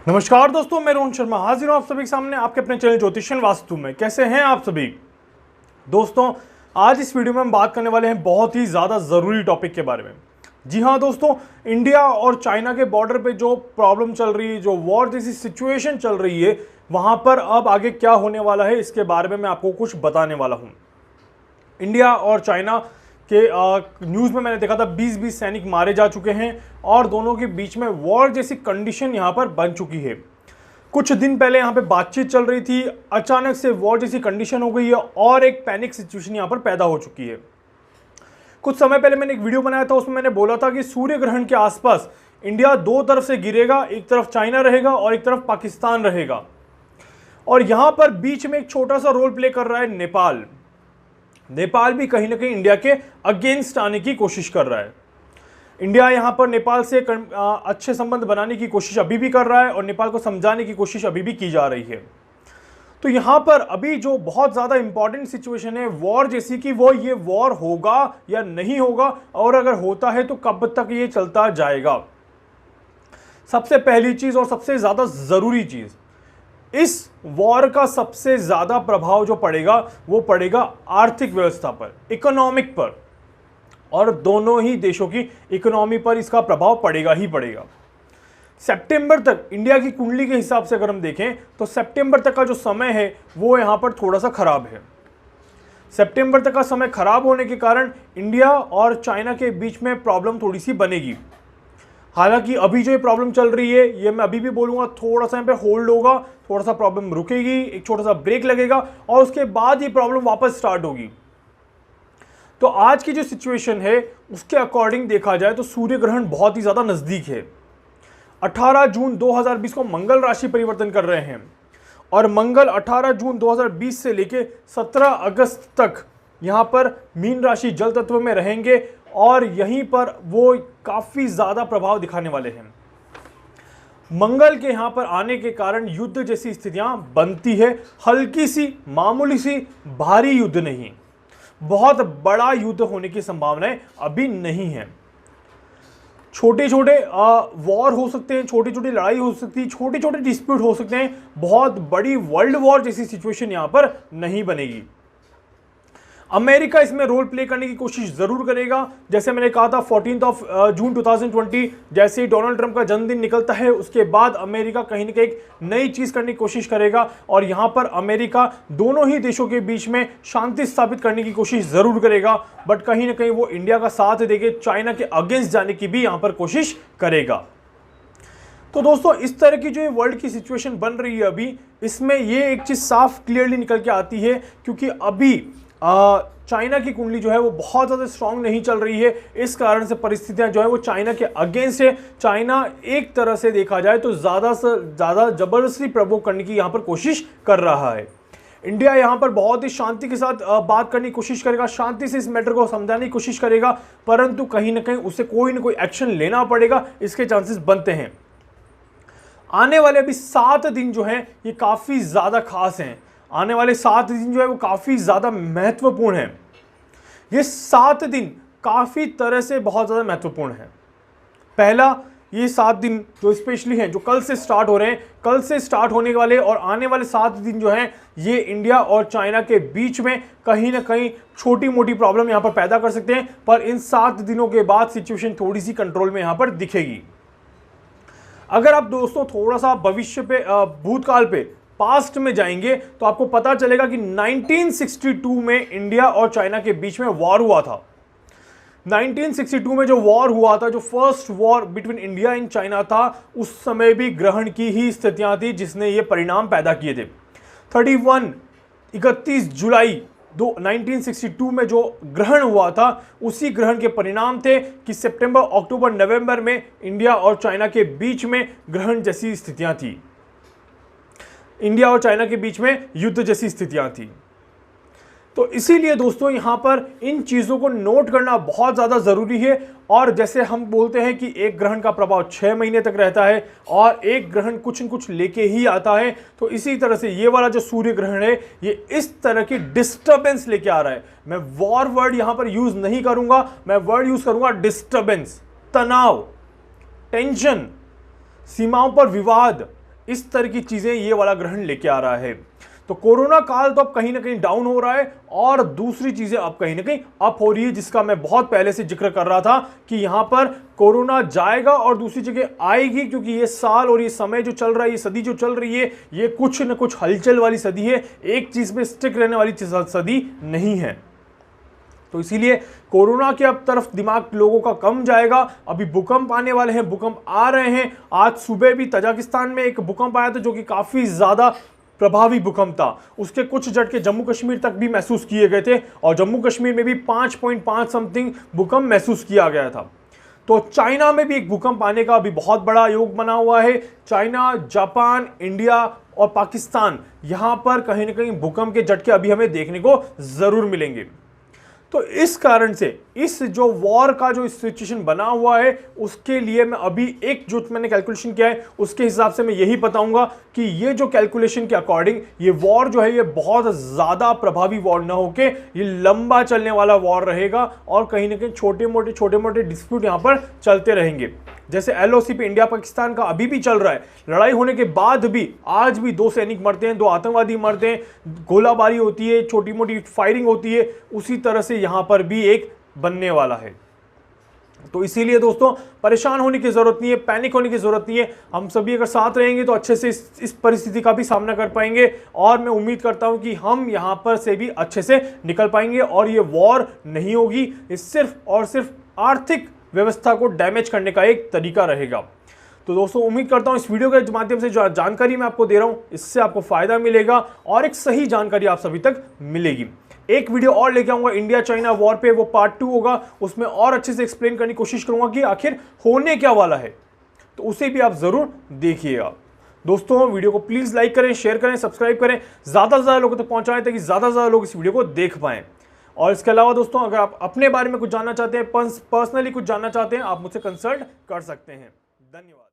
नमस्कार दोस्तों, मैं रोहन शर्मा हाजिर हूं आप सभी के सामने आपके अपने चैनल ज्योतिषन वास्तु में। कैसे हैं आप सभी दोस्तों? आज इस वीडियो में हम बात करने वाले हैं बहुत ही ज़्यादा ज़रूरी टॉपिक के बारे में। जी हाँ दोस्तों, इंडिया और चाइना के बॉर्डर पे जो प्रॉब्लम चल रही है, जो वॉर जैसी सिचुएशन चल रही है, वहाँ पर अब आगे क्या होने वाला है इसके बारे में मैं आपको कुछ बताने वाला हूँ। इंडिया और चाइना के न्यूज़ में मैंने देखा था 20-20 सैनिक मारे जा चुके हैं और दोनों के बीच में वॉर जैसी कंडीशन यहाँ पर बन चुकी है। कुछ दिन पहले यहाँ पे बातचीत चल रही थी, अचानक से वॉर जैसी कंडीशन हो गई है और एक पैनिक सिचुएशन यहाँ पर पैदा हो चुकी है। कुछ समय पहले मैंने एक वीडियो बनाया था, उसमें मैंने बोला था कि सूर्य ग्रहण के आसपास इंडिया दो तरफ से गिरेगा, एक तरफ चाइना रहेगा और एक तरफ पाकिस्तान रहेगा। और यहाँ पर बीच में एक छोटा सा रोल प्ले कर रहा है नेपाल। नेपाल भी कहीं ना कहीं इंडिया के अगेंस्ट आने की कोशिश कर रहा है। इंडिया यहाँ पर नेपाल से अच्छे संबंध बनाने की कोशिश अभी भी कर रहा है और नेपाल को समझाने की कोशिश अभी भी की जा रही है। तो यहाँ पर अभी जो बहुत ज़्यादा इंपॉर्टेंट सिचुएशन है वॉर जैसी कि वो ये वॉर होगा या नहीं होगा, और अगर होता है तो कब तक ये चलता जाएगा। सबसे पहली चीज़ और सबसे ज़्यादा ज़रूरी चीज़, इस वॉर का सबसे ज्यादा प्रभाव जो पड़ेगा वो पड़ेगा आर्थिक व्यवस्था पर, इकोनॉमिक पर, और दोनों ही देशों की इकोनॉमी पर इसका प्रभाव पड़ेगा ही पड़ेगा। सितंबर तक इंडिया की कुंडली के हिसाब से अगर हम देखें तो सितंबर तक का जो समय है वो यहां पर थोड़ा सा खराब है। सितंबर तक का समय खराब होने के कारण इंडिया और चाइना के बीच में प्रॉब्लम थोड़ी सी बनेगी। हालांकि अभी जो ये प्रॉब्लम चल रही है, ये मैं अभी भी बोलूँगा थोड़ा सा यहाँ पे होल्ड होगा, थोड़ा सा प्रॉब्लम रुकेगी, एक छोटा सा ब्रेक लगेगा और उसके बाद ये प्रॉब्लम वापस स्टार्ट होगी। तो आज की जो सिचुएशन है उसके अकॉर्डिंग देखा जाए तो सूर्य ग्रहण बहुत ही ज़्यादा नज़दीक है। 18 जून 2020 को मंगल राशि परिवर्तन कर रहे हैं और मंगल 18 जून 2020 से लेके 17 अगस्त तक यहाँ पर मीन राशि जल तत्व में रहेंगे और यहीं पर वो काफ़ी ज़्यादा प्रभाव दिखाने वाले हैं। मंगल के यहाँ पर आने के कारण युद्ध जैसी स्थितियाँ बनती है। हल्की सी, मामूली सी, भारी युद्ध नहीं, बहुत बड़ा युद्ध होने की संभावनाएं अभी नहीं है। छोटे छोटे वॉर हो सकते हैं, छोटी छोटी लड़ाई हो सकती है, छोटे छोटे डिस्प्यूट हो सकते हैं, बहुत बड़ी वर्ल्ड वॉर जैसी सिचुएशन यहाँ पर नहीं बनेगी। अमेरिका इसमें रोल प्ले करने की कोशिश जरूर करेगा। जैसे मैंने कहा था 14 जून 2020 जैसे ही डोनाल्ड ट्रंप का जन्मदिन निकलता है उसके बाद अमेरिका कहीं ना कहीं एक नई चीज करने की कोशिश करेगा और यहां पर अमेरिका दोनों ही देशों के बीच में शांति स्थापित करने की कोशिश जरूर करेगा, बट कहीं ना कहीं वो इंडिया का साथ देके चाइना के अगेंस्ट जाने की भी यहां पर कोशिश करेगा। तो दोस्तों, इस तरह की जो ये वर्ल्ड की सिचुएशन बन रही है अभी, इसमें ये एक चीज साफ क्लियरली निकल के आती है क्योंकि अभी चाइना की कुंडली जो है वो बहुत ज़्यादा स्ट्रांग नहीं चल रही है। इस कारण से परिस्थितियां जो है वो चाइना के अगेंस्ट है। चाइना एक तरह से देखा जाए तो ज़्यादा से ज़्यादा जबरदस्ती प्रवोक करने की यहाँ पर कोशिश कर रहा है। इंडिया यहाँ पर बहुत ही शांति के साथ बात करने की कोशिश करेगा, शांति से इस मैटर को समझाने की कोशिश करेगा, परंतु कहीं ना कहीं उसे कोई ना कोई एक्शन लेना पड़ेगा, इसके चांसेस बनते हैं। आने वाले अभी 7 दिन जो हैं ये काफ़ी ज़्यादा खास हैं। आने वाले 7 दिन जो है वो काफ़ी ज़्यादा महत्वपूर्ण है। ये 7 दिन काफ़ी तरह से बहुत ज़्यादा महत्वपूर्ण है। पहला, ये 7 दिन जो स्पेशली हैं, जो कल से स्टार्ट हो रहे हैं, कल से स्टार्ट होने वाले और आने वाले 7 दिन जो हैं ये इंडिया और चाइना के बीच में कहीं ना कहीं छोटी मोटी प्रॉब्लम यहाँ पर पैदा कर सकते हैं, पर इन 7 दिनों के बाद सिचुएशन थोड़ी सी कंट्रोल में यहाँ पर दिखेगी। अगर आप दोस्तों थोड़ा सा भविष्य पे, भूतकाल पे, पास्ट में जाएंगे तो आपको पता चलेगा कि 1962 में इंडिया और चाइना के बीच में वॉर हुआ था। 1962 में जो वॉर हुआ था, जो first war between India and China था, उस समय भी ग्रहण की ही स्थितियां थी जिसने ये परिणाम पैदा किए थे। 31 जुलाई 1962 में जो ग्रहण हुआ था उसी ग्रहण के परिणाम थे कि सितंबर, अक्टूबर, नवंबर में इंडिया और चाइना के बीच में ग्रहण जैसी स्थितियां थी, इंडिया और चाइना के बीच में युद्ध जैसी स्थितियां थी। तो इसीलिए दोस्तों यहाँ पर इन चीज़ों को नोट करना बहुत ज़्यादा ज़रूरी है। और जैसे हम बोलते हैं कि एक ग्रहण का प्रभाव 6 महीने तक रहता है और एक ग्रहण कुछ न कुछ लेके ही आता है, तो इसी तरह से ये वाला जो सूर्य ग्रहण है ये इस तरह की डिस्टर्बेंस लेके आ रहा है। मैं वॉर वर्ड यहाँ पर यूज़ नहीं करूँगा, मैं वर्ड यूज़ करूँगा डिस्टर्बेंस, तनाव, टेंशन, सीमाओं पर विवाद, इस तरह की चीजें ये वाला ग्रहण लेके आ रहा है। तो कोरोना काल तो अब कहीं ना कहीं डाउन हो रहा है और दूसरी चीजें अब कहीं ना कहीं अप हो रही है, जिसका मैं बहुत पहले से जिक्र कर रहा था कि यहां पर कोरोना जाएगा और दूसरी जगह आएगी, क्योंकि ये साल और ये समय जो चल रहा है, ये सदी जो चल रही है, ये कुछ न कुछ हलचल वाली सदी है, एक चीज पे स्टिक रहने वाली सदी नहीं है। तो इसीलिए कोरोना के अब तरफ दिमाग लोगों का कम जाएगा। अभी भूकंप आने वाले हैं, भूकंप आ रहे हैं। आज सुबह भी तजाकिस्तान में एक भूकंप आया था जो कि काफी ज्यादा प्रभावी भूकंप था। उसके कुछ झटके जम्मू कश्मीर तक भी महसूस किए गए थे और जम्मू कश्मीर में भी 5.5 समथिंग भूकंप महसूस किया गया था। तो चाइना में भी एक भूकंप आने का अभी बहुत बड़ा योग बना हुआ है। चाइना, जापान, इंडिया और पाकिस्तान, यहां पर कहीं ना कहीं भूकंप के झटके अभी हमें देखने को जरूर मिलेंगे। तो इस कारण से इस जो वॉर का जो सिचुएशन बना हुआ है, उसके लिए मैं अभी एक जो मैंने कैलकुलेशन किया है उसके हिसाब से मैं यही बताऊंगा कि ये जो कैलकुलेशन के अकॉर्डिंग ये वॉर जो है ये बहुत ज्यादा प्रभावी वॉर ना होके ये लंबा चलने वाला वॉर रहेगा और कहीं ना कहीं छोटे मोटे डिस्प्यूट यहां पर चलते रहेंगे। जैसे एलओसी पे इंडिया पाकिस्तान का अभी भी चल रहा है, लड़ाई होने के बाद भी आज भी 2 सैनिक मरते हैं, 2 आतंकवादी मरते हैं, गोलाबारी होती है, छोटी मोटी फायरिंग होती है, उसी तरह से यहां पर भी एक बनने वाला है। तो इसीलिए दोस्तों परेशान होने की जरूरत नहीं है, पैनिक होने की जरूरत नहीं है। हम सभी अगर साथ रहेंगे तो अच्छे से इस परिस्थिति का भी सामना कर पाएंगे और मैं उम्मीद करता हूं कि हम यहां पर से भी अच्छे से निकल पाएंगे और ये वॉर नहीं होगी। ये सिर्फ और सिर्फ आर्थिक व्यवस्था को डैमेज करने का एक तरीका रहेगा। तो दोस्तों उम्मीद करता हूं इस वीडियो के माध्यम से जो जानकारी मैं आपको दे रहा हूं इससे आपको फायदा मिलेगा और एक सही जानकारी आप सभी तक मिलेगी। एक वीडियो और लेके आऊंगा इंडिया चाइना वॉर पे, वो पार्ट 2 होगा, उसमें और अच्छे से एक्सप्लेन करने की कोशिश करूंगा कि आखिर होने क्या वाला है, तो उसे भी आप जरूर देखिएगा। दोस्तों वीडियो को प्लीज लाइक करें, शेयर करें, सब्सक्राइब करें, ज्यादा से ज्यादा लोगों तक पहुंचाएं ताकि ज्यादा से ज्यादा लोग इस वीडियो को देख पाएं। और इसके अलावा दोस्तों अगर आप अपने बारे में कुछ जानना चाहते हैं, पर्सनली कुछ जानना चाहते हैं, आप मुझसे कंसल्ट कर सकते हैं। धन्यवाद।